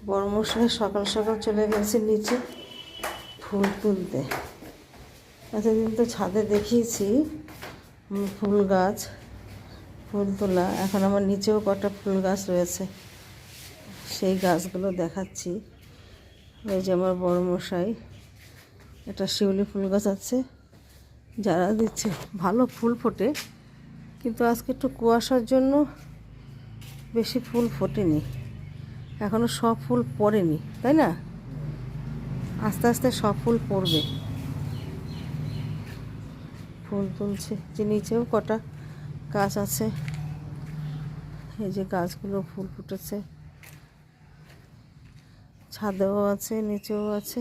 বড়মশাই সকাল সকাল চলে গেছে নিচে ফুল তুলতে। এতদিন তো ছাদে দেখিয়েছি ফুল গাছ, ফুল তোলা। এখন আমার নিচেও কটা ফুল গাছ রয়েছে, সেই গাছগুলো দেখাচ্ছি। ওই যে আমার বড়মশাই, একটা শিউলি ফুল গাছ আছে, যারা দিচ্ছে ভালো ফুল ফোটে, কিন্তু আজকে একটু কুয়াশার জন্য বেশি ফুল ফোটেনি, এখনও সব ফুল পড়েনি, তাই না? আস্তে আস্তে সব ফুল পড়বে। ফুল তুলছে, যে নিচেও কটা গাছ আছে, এই যে গাছগুলো ফুল ফুটেছে, ছাদেও আছে, নিচেও আছে।